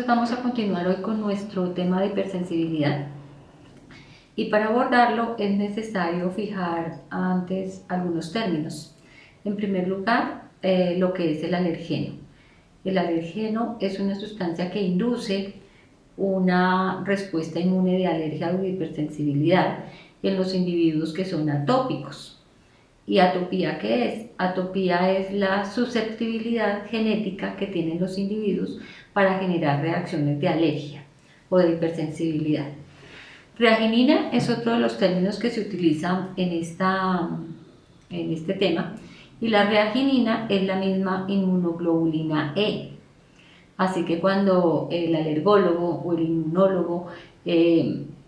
entonces vamos a continuar hoy con nuestro tema de hipersensibilidad y para abordarlo es necesario fijar antes algunos términos. En primer lugar, lo que es el alergeno. El alergeno es una sustancia que induce una respuesta inmune de alergia o de hipersensibilidad en los individuos que son atópicos. ¿Y atopía qué es? Atopía es la susceptibilidad genética que tienen los individuos para generar reacciones de alergia o de hipersensibilidad. Reaginina es otro de los términos que se utilizan en este tema, y la reaginina es la misma inmunoglobulina E. Así que cuando el alergólogo o el inmunólogo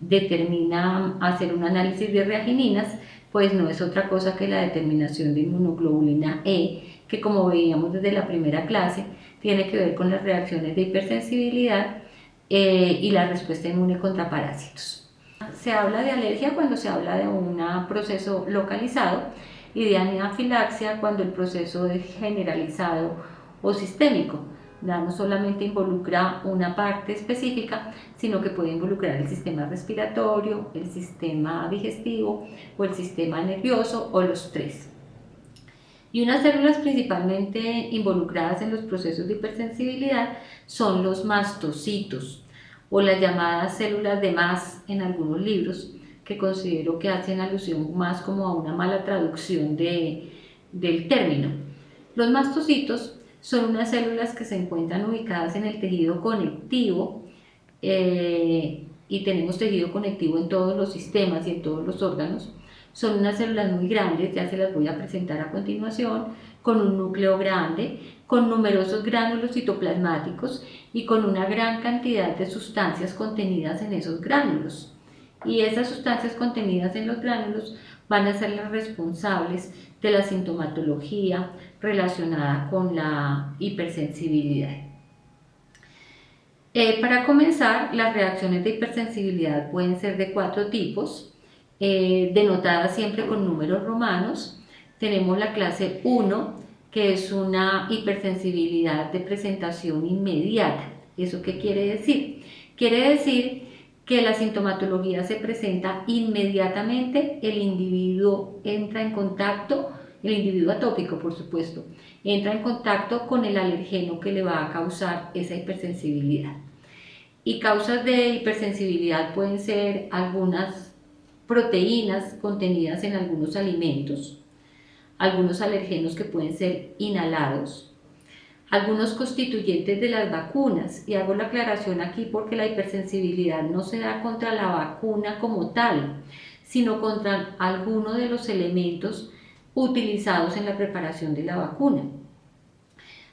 determina hacer un análisis de reagininas, pues no es otra cosa que la determinación de inmunoglobulina E, que como veíamos desde la primera clase, tiene que ver con las reacciones de hipersensibilidad y la respuesta inmune contra parásitos. Se habla de alergia cuando se habla de un proceso localizado y de anafilaxia cuando el proceso es generalizado o sistémico. No solamente involucra una parte específica, sino que puede involucrar el sistema respiratorio, el sistema digestivo o el sistema nervioso o los tres. Y unas células principalmente involucradas en los procesos de hipersensibilidad son los mastocitos o las llamadas células de Mast en algunos libros, que considero que hacen alusión más como a una mala traducción del término. Los mastocitos son unas células que se encuentran ubicadas en el tejido conectivo y tenemos tejido conectivo en todos los sistemas y en todos los órganos. Son unas células muy grandes, ya se las voy a presentar a continuación, con un núcleo grande, con numerosos gránulos citoplasmáticos y con una gran cantidad de sustancias contenidas en esos gránulos. Y esas sustancias contenidas en los gránulos van a ser las responsables de la sintomatología relacionada con la hipersensibilidad. Para comenzar, las reacciones de hipersensibilidad pueden ser de 4 tipos, denotadas siempre con números romanos. Tenemos la clase 1, que es una hipersensibilidad de presentación inmediata. ¿Eso qué quiere decir? Quiere decir que la sintomatología se presenta inmediatamente, el individuo entra en contacto, el individuo atópico por supuesto, entra en contacto con el alergeno que le va a causar esa hipersensibilidad. Y causas de hipersensibilidad pueden ser algunas proteínas contenidas en algunos alimentos, algunos alergenos que pueden ser inhalados, algunos constituyentes de las vacunas, y hago la aclaración aquí porque la hipersensibilidad no se da contra la vacuna como tal, sino contra alguno de los elementos utilizados en la preparación de la vacuna.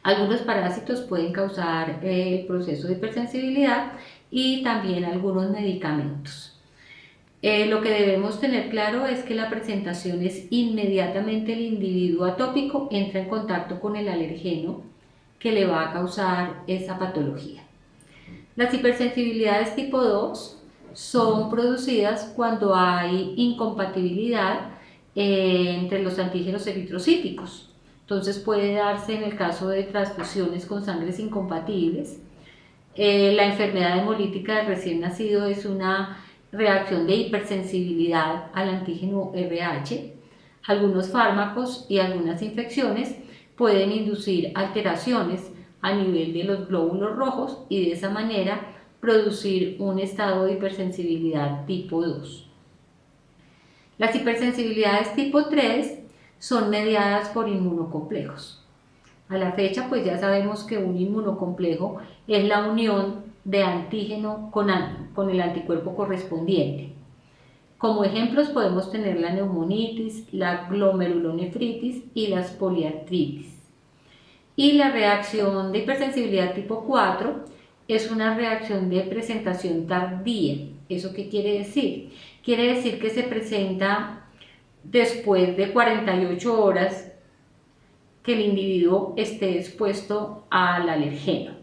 Algunos parásitos pueden causar el proceso de hipersensibilidad y también algunos medicamentos. Lo que debemos tener claro es que la presentación es inmediatamente el individuo atópico entra en contacto con el alergeno que le va a causar esa patología. Las hipersensibilidades tipo 2 son producidas cuando hay incompatibilidad entre los antígenos eritrocíticos. Entonces puede darse en el caso de transfusiones con sangres incompatibles. La enfermedad hemolítica del recién nacido es una reacción de hipersensibilidad al antígeno RH. Algunos fármacos y algunas infecciones pueden inducir alteraciones a nivel de los glóbulos rojos y de esa manera producir un estado de hipersensibilidad tipo 2. Las hipersensibilidades tipo 3 son mediadas por inmunocomplejos. A la fecha, pues ya sabemos que un inmunocomplejo es la unión de antígeno con el anticuerpo correspondiente. Como ejemplos podemos tener la neumonitis, la glomerulonefritis y las poliartritis. Y la reacción de hipersensibilidad tipo 4 es una reacción de presentación tardía. ¿Eso qué quiere decir? Quiere decir que se presenta después de 48 horas que el individuo esté expuesto al alergeno.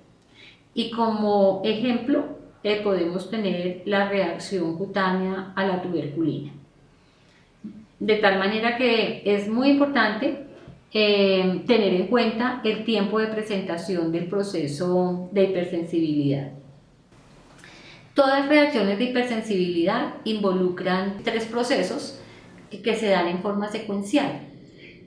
Y como ejemplo podemos tener la reacción cutánea a la tuberculina. De tal manera que es muy importante tener en cuenta el tiempo de presentación del proceso de hipersensibilidad. Todas reacciones de hipersensibilidad involucran tres procesos que se dan en forma secuencial.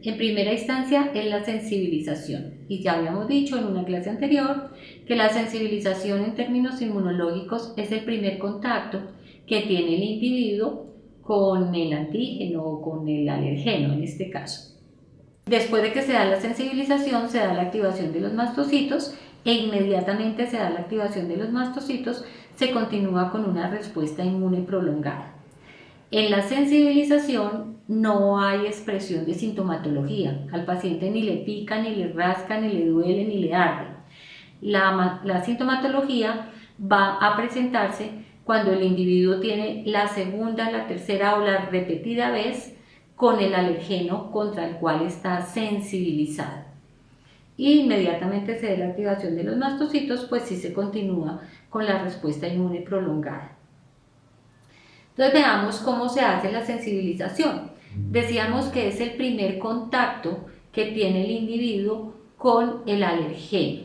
En primera instancia es la sensibilización, y ya habíamos dicho en una clase anterior que la sensibilización en términos inmunológicos es el primer contacto que tiene el individuo con el antígeno o con el alergeno en este caso. Después de que se da la sensibilización, se da la activación de los mastocitos e inmediatamente se da la activación de los mastocitos, se continúa con una respuesta inmune prolongada. En la sensibilización no hay expresión de sintomatología. Al paciente ni le pica, ni le rasca, ni le duele, ni le arde. La sintomatología va a presentarse cuando el individuo tiene la segunda, la tercera o la repetida vez con el alergeno contra el cual está sensibilizado. Y inmediatamente se da la activación de los mastocitos, pues sí se continúa con la respuesta inmune prolongada. Entonces veamos cómo se hace la sensibilización. Decíamos que es el primer contacto que tiene el individuo con el alergeno.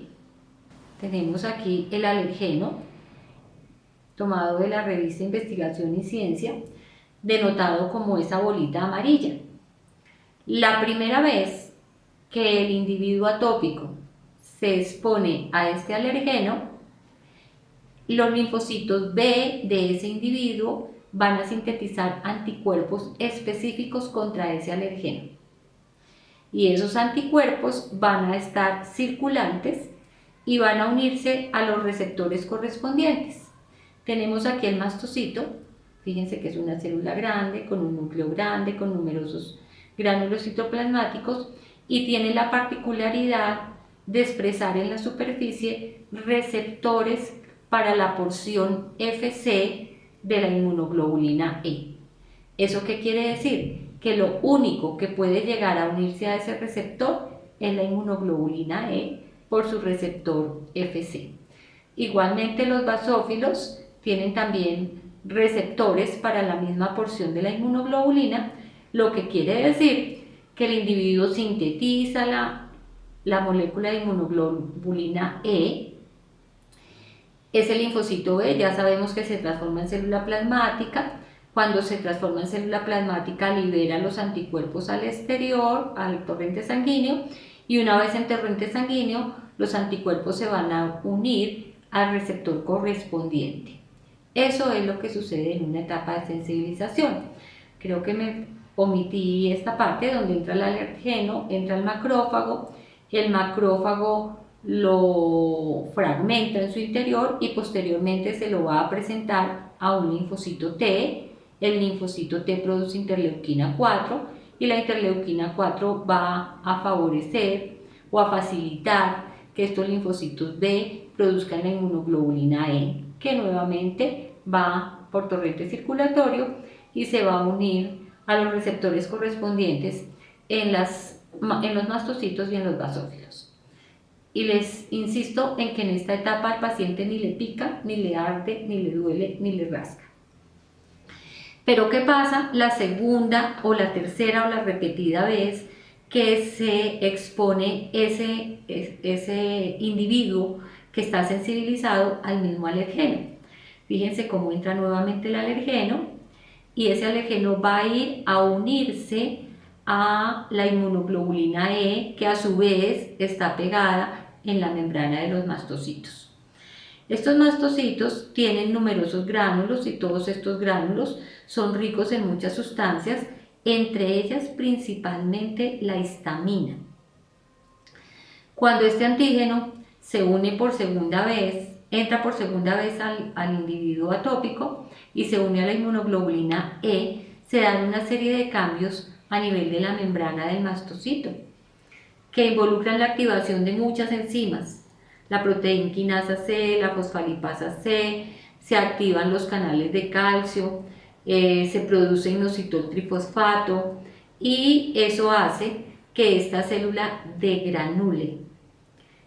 Tenemos aquí el alergeno, tomado de la revista Investigación y Ciencia, denotado como esa bolita amarilla. La primera vez que el individuo atópico se expone a este alergeno, los linfocitos B de ese individuo van a sintetizar anticuerpos específicos contra ese alergeno. Y esos anticuerpos van a estar circulantes y van a unirse a los receptores correspondientes. Tenemos aquí el mastocito, fíjense que es una célula grande, con un núcleo grande, con numerosos gránulos citoplasmáticos y tiene la particularidad de expresar en la superficie receptores para la porción Fc de la inmunoglobulina E. ¿Eso qué quiere decir? Que lo único que puede llegar a unirse a ese receptor es la inmunoglobulina E por su receptor Fc. Igualmente los basófilos tienen también receptores para la misma porción de la inmunoglobulina, lo que quiere decir que el individuo sintetiza la molécula de inmunoglobulina E. Ese linfocito B ya sabemos que se transforma en célula plasmática. Cuando se transforma en célula plasmática libera los anticuerpos al exterior, al torrente sanguíneo, y una vez en torrente sanguíneo los anticuerpos se van a unir al receptor correspondiente. Eso es lo que sucede en una etapa de sensibilización. Creo que me omití esta parte donde entra el alergeno, entra el macrófago lo fragmenta en su interior y posteriormente se lo va a presentar a un linfocito T. El linfocito T produce interleuquina 4 y la interleuquina 4 va a favorecer o a facilitar que estos linfocitos B produzcan la inmunoglobulina E, que nuevamente va por torrente circulatorio y se va a unir a los receptores correspondientes en los mastocitos y en los basófilos. Y les insisto en que en esta etapa al paciente ni le pica, ni le arde, ni le duele, ni le rasca. Pero ¿qué pasa la segunda o la tercera o la repetida vez que se expone ese individuo que está sensibilizado al mismo alergeno? Fíjense cómo entra nuevamente el alergeno y ese alergeno va a ir a unirse a la inmunoglobulina E, que a su vez está pegada en la membrana de los mastocitos. Estos mastocitos tienen numerosos gránulos y todos estos gránulos son ricos en muchas sustancias, entre ellas principalmente la histamina. Cuando este antígeno se une por segunda vez, entra por segunda vez al individuo atópico y se une a la inmunoglobulina E, se dan una serie de cambios a nivel de la membrana del mastocito, que involucran la activación de muchas enzimas, la proteína quinasa C, la fosfolipasa C, se activan los canales de calcio, se produce inositol trifosfato y eso hace que esta célula degranule.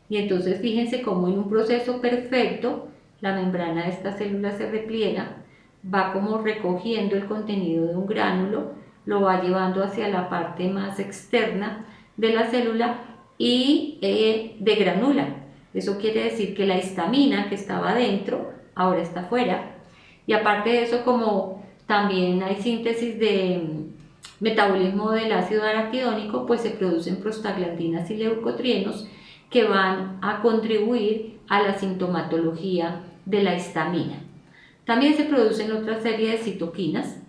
Y entonces fíjense cómo en un proceso perfecto la membrana de esta célula se repliega, va como recogiendo el contenido de un gránulo, lo va llevando hacia la parte más externa de la célula y degranula. Eso quiere decir que la histamina que estaba dentro ahora está fuera Y aparte de eso, como también hay síntesis de metabolismo del ácido araquidónico, pues se producen prostaglandinas y leucotrienos que van a contribuir a la sintomatología de la histamina. También se producen otra serie de citoquinas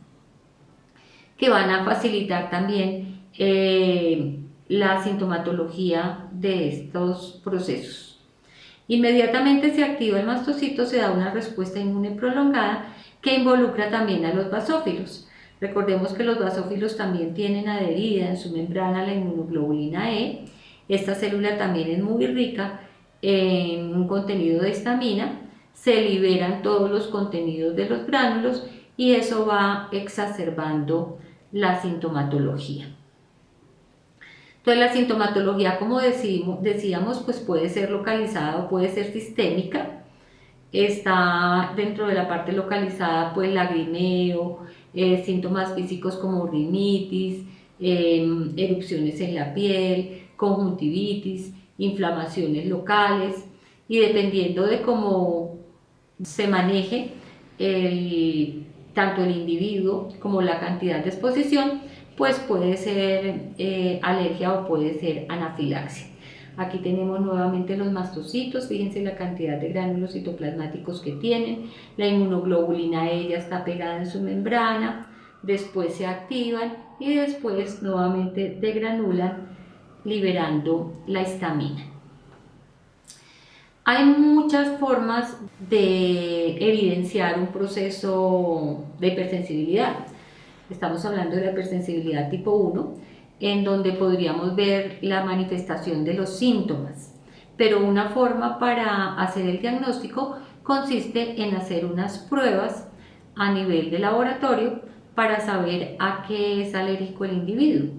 que van a facilitar también la sintomatología de estos procesos. Inmediatamente se activa el mastocito, se da una respuesta inmune prolongada que involucra también a los basófilos. Recordemos que los basófilos también tienen adherida en su membrana la inmunoglobulina E. Esta célula también es muy rica en un contenido de histamina, se liberan todos los contenidos de los gránulos y eso va exacerbando la sintomatología. Entonces la sintomatología, como decíamos, pues puede ser localizada o puede ser sistémica. Está dentro de la parte localizada, pues lagrimeo, síntomas físicos como rinitis, erupciones en la piel, conjuntivitis, inflamaciones locales, y dependiendo de cómo se maneje tanto el individuo como la cantidad de exposición, pues puede ser alergia o puede ser anafilaxia. Aquí tenemos nuevamente los mastocitos, fíjense la cantidad de gránulos citoplasmáticos que tienen, la inmunoglobulina E ya está pegada en su membrana, después se activan y después nuevamente degranulan liberando la histamina. Hay muchas formas de evidenciar un proceso de hipersensibilidad. Estamos hablando de la hipersensibilidad tipo 1, en donde podríamos ver la manifestación de los síntomas. Pero una forma para hacer el diagnóstico consiste en hacer unas pruebas a nivel de laboratorio para saber a qué es alérgico el individuo.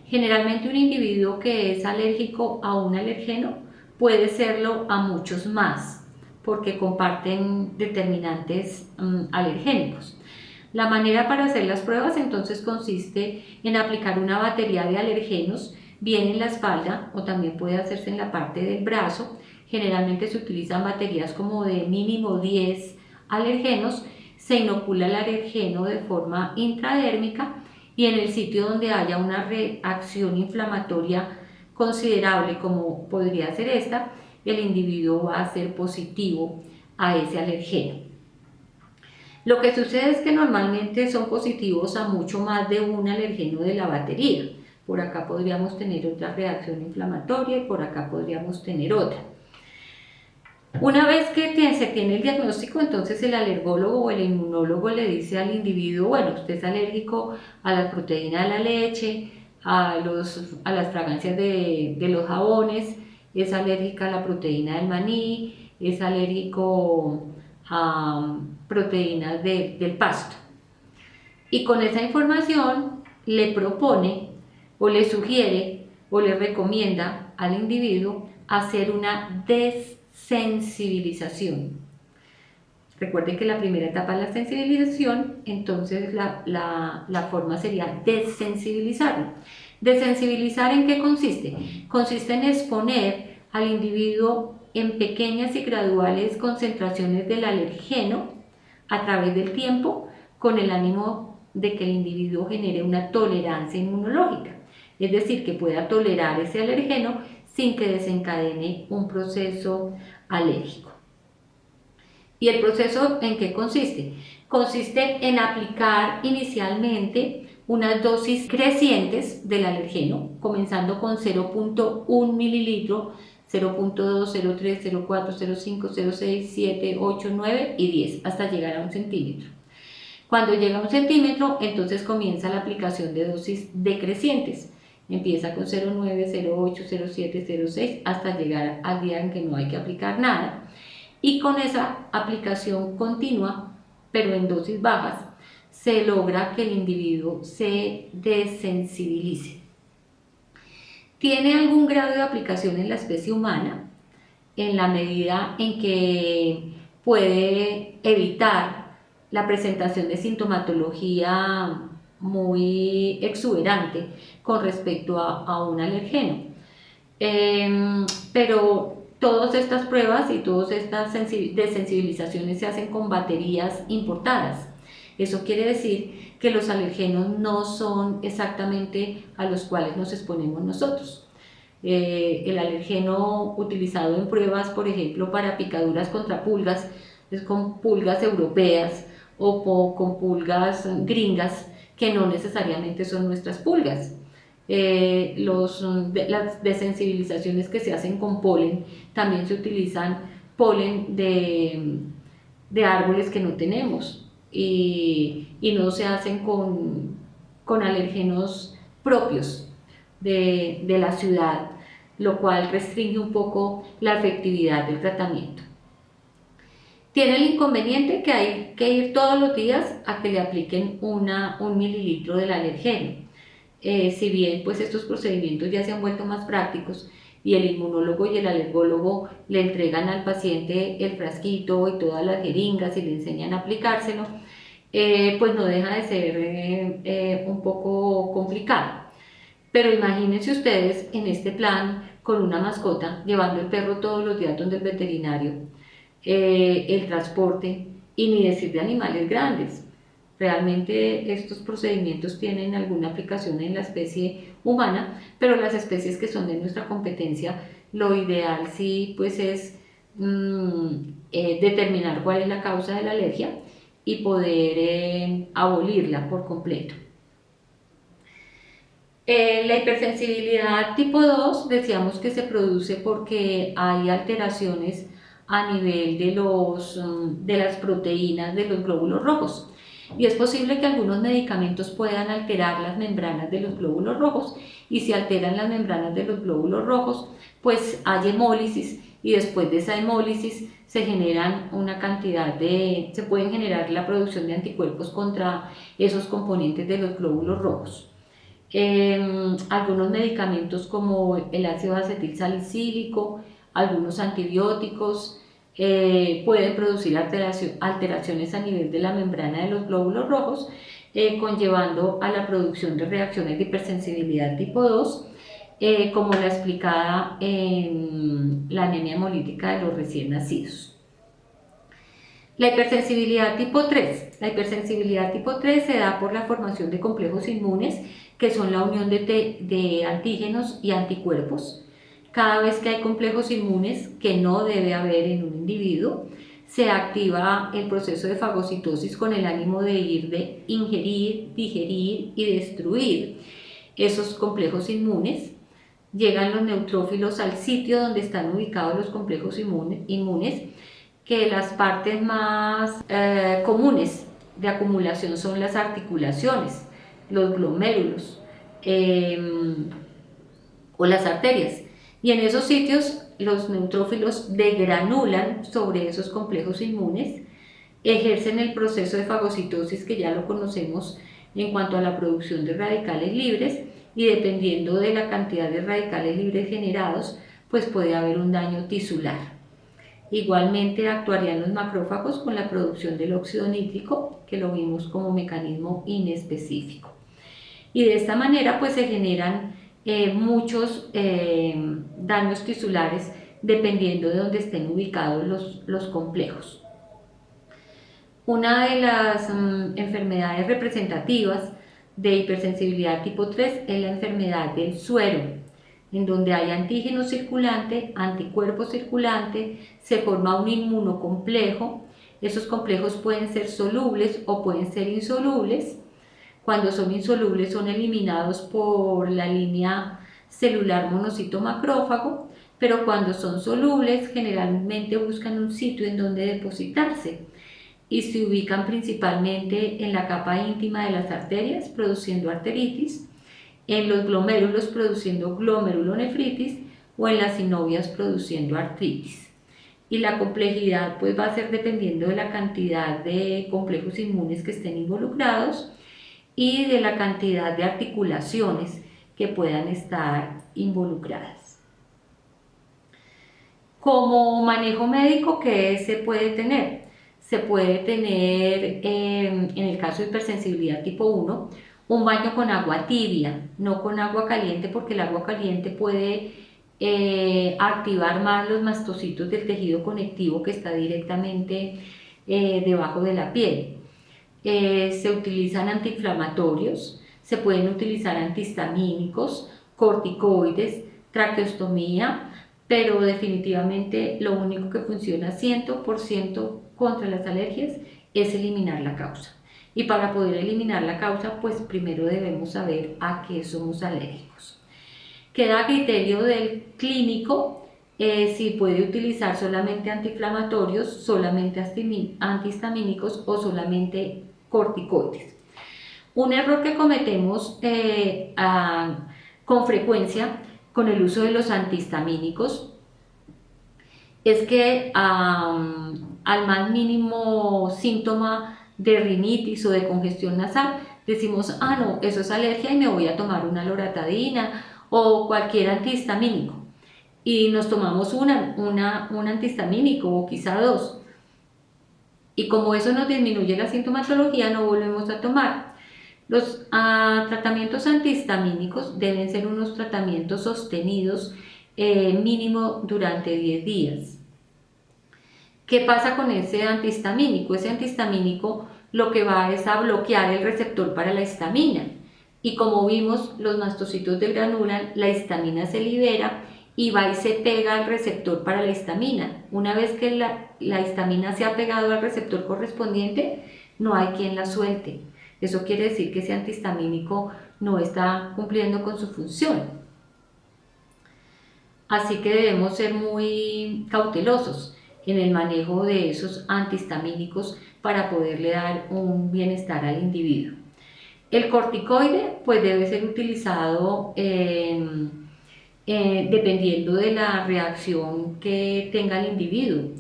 Generalmente un individuo que es alérgico a un alergeno puede serlo a muchos más, porque comparten determinantes alergénicos. La manera para hacer las pruebas entonces consiste en aplicar una batería de alergenos bien en la espalda o también puede hacerse en la parte del brazo. Generalmente se utilizan baterías como de mínimo 10 alergenos, se inocula el alergeno de forma intradérmica y en el sitio donde haya una reacción inflamatoria considerable como podría ser esta, el individuo va a ser positivo a ese alergeno. Lo que sucede es que normalmente son positivos a mucho más de un alergeno de la batería. Por acá podríamos tener otra reacción inflamatoria y por acá podríamos tener otra. Una vez que se tiene el diagnóstico, entonces el alergólogo o el inmunólogo le dice al individuo, bueno, usted es alérgico a la proteína de la leche, a las fragancias de los jabones, es alérgica a la proteína del maní, es alérgico a proteínas del pasto. Y con esa información le propone o le sugiere o le recomienda al individuo hacer una desensibilización. Recuerden que la primera etapa es la sensibilización, entonces la forma sería desensibilizarlo. ¿Desensibilizar en qué consiste? Consiste en exponer al individuo en pequeñas y graduales concentraciones del alergeno a través del tiempo con el ánimo de que el individuo genere una tolerancia inmunológica, es decir, que pueda tolerar ese alergeno sin que desencadene un proceso alérgico. ¿Y el proceso en qué consiste? Consiste en aplicar inicialmente unas dosis crecientes del alergeno, comenzando con 0.1 mililitro, 0.2, 0.3, 0.4, 0.5, 0.6, 7, 8, 9 y 10, hasta llegar a 1 centímetro. Cuando llega a 1 centímetro, entonces comienza la aplicación de dosis decrecientes. Empieza con 0.9, 0.8, 0.7, 0.6, hasta llegar al día en que no hay que aplicar nada. Y con esa aplicación continua, pero en dosis bajas, se logra que el individuo se desensibilice. Tiene algún grado de aplicación en la especie humana en la medida en que puede evitar la presentación de sintomatología muy exuberante con respecto a un alergeno. Pero todas estas pruebas y todas estas desensibilizaciones se hacen con baterías importadas. Eso quiere decir que los alergenos no son exactamente a los cuales nos exponemos nosotros. El alergeno utilizado en pruebas, por ejemplo, para picaduras contra pulgas, es con pulgas europeas o con pulgas gringas, que no necesariamente son nuestras pulgas. Las desensibilizaciones que se hacen con polen, también se utilizan polen de árboles que no tenemos y no se hacen con alergenos propios de la ciudad, lo cual restringe un poco la efectividad del tratamiento. Tiene el inconveniente que hay que ir todos los días a que le apliquen un mililitro del alergeno. Si bien pues estos procedimientos ya se han vuelto más prácticos y el inmunólogo y el alergólogo le entregan al paciente el frasquito y todas las jeringas y le enseñan a aplicárselo, pues no deja de ser un poco complicado. Pero imagínense ustedes en este plan con una mascota, llevando el perro todos los días donde el veterinario, el transporte y ni decir de animales grandes. Realmente estos procedimientos tienen alguna aplicación en la especie humana, pero las especies que son de nuestra competencia, lo ideal sí pues es determinar cuál es la causa de la alergia y poder abolirla por completo. La hipersensibilidad tipo 2 decíamos que se produce porque hay alteraciones a nivel de las proteínas de los glóbulos rojos. Y es posible que algunos medicamentos puedan alterar las membranas de los glóbulos rojos, y si alteran las membranas de los glóbulos rojos, pues hay hemólisis, y después de esa hemólisis se generan se pueden generar la producción de anticuerpos contra esos componentes de los glóbulos rojos. Algunos medicamentos como el ácido acetilsalicílico, algunos antibióticos, pueden producir alteraciones a nivel de la membrana de los glóbulos rojos, conllevando a la producción de reacciones de hipersensibilidad tipo 2, como la explicada en la anemia hemolítica de los recién nacidos. La hipersensibilidad tipo 3. La hipersensibilidad tipo 3 se da por la formación de complejos inmunes, que son la unión de antígenos y anticuerpos. Cada vez que hay complejos inmunes, que no debe haber en un individuo, se activa el proceso de fagocitosis con el ánimo de ingerir, digerir y destruir esos complejos inmunes. Llegan los neutrófilos al sitio donde están ubicados los complejos inmunes, que las partes más comunes de acumulación son las articulaciones, los glomérulos o las arterias. Y en esos sitios los neutrófilos degranulan sobre esos complejos inmunes, ejercen el proceso de fagocitosis, que ya lo conocemos en cuanto a la producción de radicales libres, y dependiendo de la cantidad de radicales libres generados, pues puede haber un daño tisular. Igualmente actuarían los macrófagos con la producción del óxido nítrico, que lo vimos como mecanismo inespecífico. Y de esta manera pues se generan muchos daños tisulares dependiendo de dónde estén ubicados los complejos. Una de las enfermedades representativas de hipersensibilidad tipo 3 es la enfermedad del suero, en donde hay antígeno circulante, anticuerpo circulante, se forma un inmunocomplejo. Esos complejos pueden ser solubles o pueden ser insolubles. Cuando son insolubles son eliminados por la línea celular monocito macrófago, pero cuando son solubles generalmente buscan un sitio en donde depositarse y se ubican principalmente en la capa íntima de las arterias, produciendo arteritis, en los glomérulos produciendo glomerulonefritis o en las sinovias produciendo artritis. Y la complejidad pues va a ser dependiendo de la cantidad de complejos inmunes que estén involucrados y de la cantidad de articulaciones que puedan estar involucradas. Como manejo médico, ¿qué se puede tener? Se puede tener, en el caso de hipersensibilidad tipo 1, un baño con agua tibia, no con agua caliente, porque el agua caliente puede activar más los mastocitos del tejido conectivo que está directamente debajo de la piel. Se utilizan antiinflamatorios, se pueden utilizar antihistamínicos, corticoides, traqueostomía, pero definitivamente lo único que funciona 100% contra las alergias es eliminar la causa. Y para poder eliminar la causa, pues primero debemos saber a qué somos alérgicos. Queda a criterio del clínico si puede utilizar solamente antiinflamatorios, solamente antihistamínicos o solamente corticoides. Un error que cometemos con frecuencia con el uso de los antihistamínicos es que al más mínimo síntoma de rinitis o de congestión nasal decimos, ah no, eso es alergia y me voy a tomar una loratadina o cualquier antihistamínico, y nos tomamos un antihistamínico o quizá dos, y como eso nos disminuye la sintomatología no volvemos a tomar. Los tratamientos antihistamínicos deben ser unos tratamientos sostenidos mínimo durante 10 días. ¿Qué pasa con ese antihistamínico? Ese antihistamínico lo que va es a bloquear el receptor para la histamina, y como vimos, los mastocitos desgranulan, la histamina se libera y va y se pega al receptor para la histamina. Una vez que la histamina se ha pegado al receptor correspondiente, no hay quien la suelte. Eso quiere decir que ese antihistamínico no está cumpliendo con su función. Así que debemos ser muy cautelosos en el manejo de esos antihistamínicos para poderle dar un bienestar al individuo. El corticoide pues debe ser utilizado dependiendo de la reacción que tenga el individuo.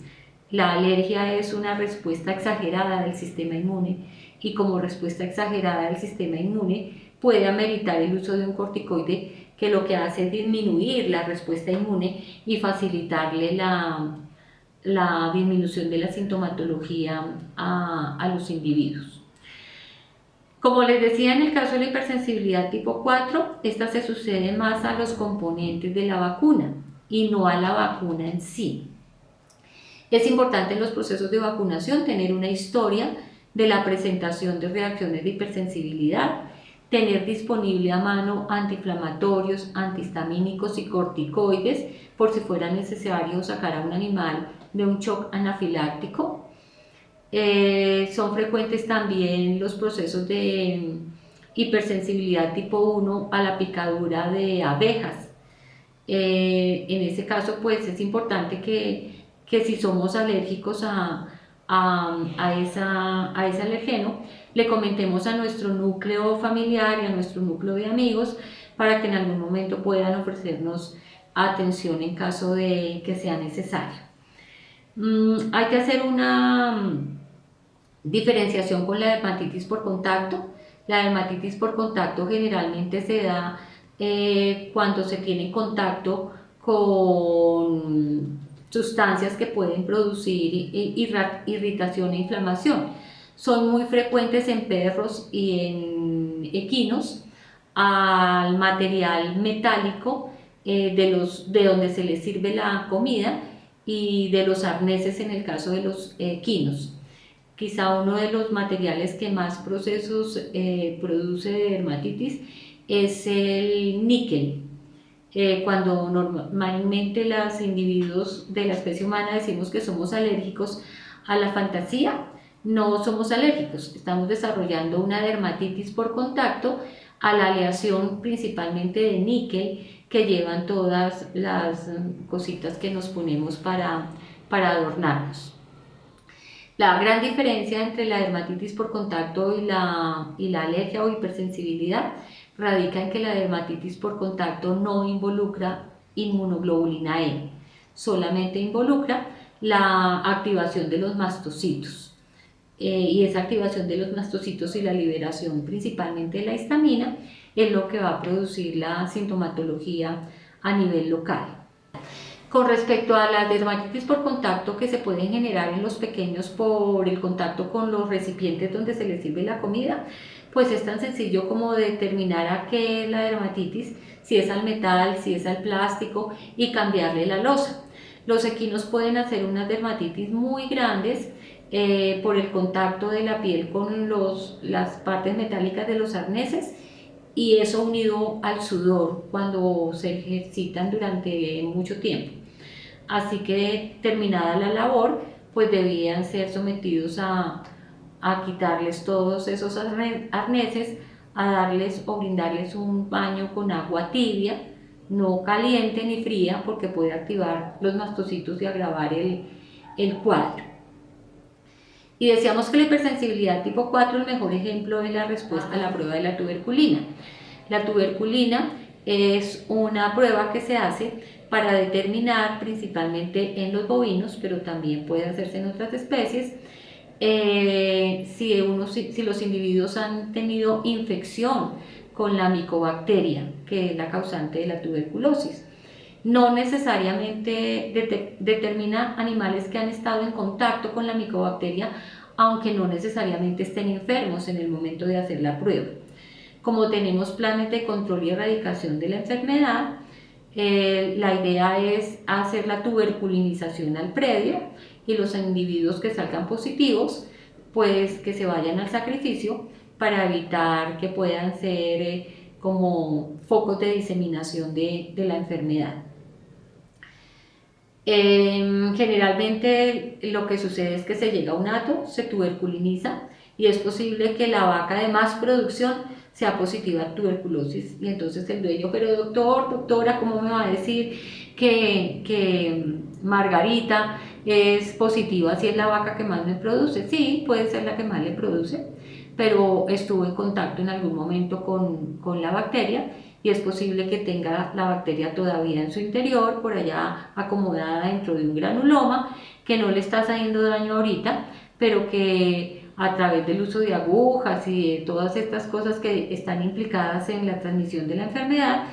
La alergia es una respuesta exagerada del sistema inmune, y como respuesta exagerada del sistema inmune puede ameritar el uso de un corticoide que lo que hace es disminuir la respuesta inmune y facilitarle la disminución de la sintomatología a los individuos. Como les decía, en el caso de la hipersensibilidad tipo 4, esta se sucede más a los componentes de la vacuna y no a la vacuna en sí. Es importante en los procesos de vacunación tener una historia de la presentación de reacciones de hipersensibilidad, tener disponible a mano antiinflamatorios, antihistamínicos y corticoides por si fuera necesario sacar a un animal de un shock anafiláctico. Son frecuentes también los procesos de hipersensibilidad tipo 1 a la picadura de abejas. En ese caso pues es importante que si somos alérgicos a ese alergeno, le comentemos a nuestro núcleo familiar y a nuestro núcleo de amigos para que en algún momento puedan ofrecernos atención en caso de que sea necesario. Hay que hacer una diferenciación con la dermatitis por contacto. La dermatitis por contacto generalmente se da cuando se tiene contacto con sustancias que pueden producir irritación e inflamación. Son muy frecuentes en perros y en equinos, al material metálico de donde se les sirve la comida y de los arneses en el caso de los equinos. Quizá uno de los materiales que más procesos produce de dermatitis es el níquel. Cuando normalmente los individuos de la especie humana decimos que somos alérgicos a la fantasía, no somos alérgicos, estamos desarrollando una dermatitis por contacto a la aleación principalmente de níquel que llevan todas las cositas que nos ponemos para adornarnos. La gran diferencia entre la dermatitis por contacto y la alergia o hipersensibilidad radica en que la dermatitis por contacto no involucra inmunoglobulina E, solamente involucra la activación de los mastocitos. Y esa activación de los mastocitos y la liberación principalmente de la histamina es lo que va a producir la sintomatología a nivel local. Con respecto a la dermatitis por contacto que se pueden generar en los pequeños por el contacto con los recipientes donde se les sirve la comida, pues es tan sencillo como determinar a qué es la dermatitis si es al metal, si es al plástico, y cambiarle la losa. Los equinos pueden hacer unas dermatitis muy grandes por el contacto de la piel con las partes metálicas de los arneses, y eso unido al sudor cuando se ejercitan durante mucho tiempo. Así que terminada la labor, pues debían ser sometidos a quitarles todos esos arneses, a darles o brindarles un baño con agua tibia, no caliente ni fría, porque puede activar los mastocitos y agravar el cuadro. Y decíamos que la hipersensibilidad tipo 4, el mejor ejemplo es la respuesta a la prueba de la tuberculina. La tuberculina es una prueba que se hace para determinar, principalmente en los bovinos, pero también puede hacerse en otras especies, si los individuos han tenido infección con la micobacteria, que es la causante de la tuberculosis. No necesariamente determina animales que han estado en contacto con la micobacteria, aunque no necesariamente estén enfermos en el momento de hacer la prueba. Como tenemos planes de control y erradicación de la enfermedad, la idea es hacer la tuberculinización al predio, y los individuos que salgan positivos, pues que se vayan al sacrificio para evitar que puedan ser como focos de diseminación de la enfermedad. Generalmente lo que sucede es que se llega a un hato, se tuberculiniza, y es posible que la vaca de más producción sea positiva a tuberculosis, y entonces el dueño, pero doctora, ¿cómo me va a decir que Margarita es positiva si es la vaca que más me produce? Sí, puede ser la que más le produce, pero estuvo en contacto en algún momento con la bacteria, y es posible que tenga la bacteria todavía en su interior, por allá acomodada dentro de un granuloma, que no le está haciendo daño ahorita, pero que a través del uso de agujas y de todas estas cosas que están implicadas en la transmisión de la enfermedad,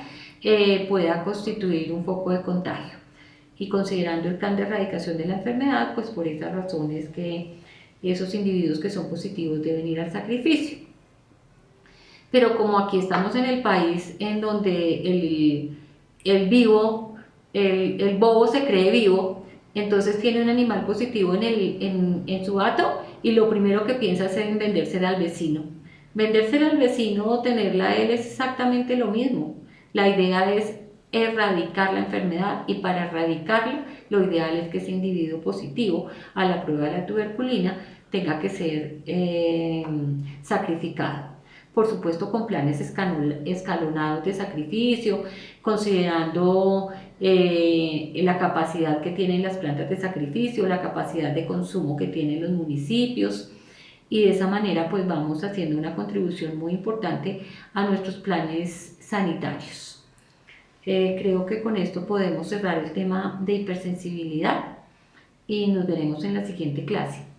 pueda constituir un foco de contagio. Y considerando el plan de erradicación de la enfermedad, pues por esas razones que esos individuos que son positivos deben ir al sacrificio. Pero como aquí estamos en el país en donde el bobo se cree vivo, entonces tiene un animal positivo en su hato, y lo primero que piensa es en vendérsela al vecino. Vendérsela al vecino o tenerla a él es exactamente lo mismo. La idea es erradicar la enfermedad, y para erradicarla lo ideal es que ese individuo positivo a la prueba de la tuberculina tenga que ser sacrificado. Por supuesto, con planes escalonados de sacrificio, considerando la capacidad que tienen las plantas de sacrificio, la capacidad de consumo que tienen los municipios, y de esa manera pues vamos haciendo una contribución muy importante a nuestros planes sanitarios. Creo que con esto podemos cerrar el tema de hipersensibilidad, y nos veremos en la siguiente clase.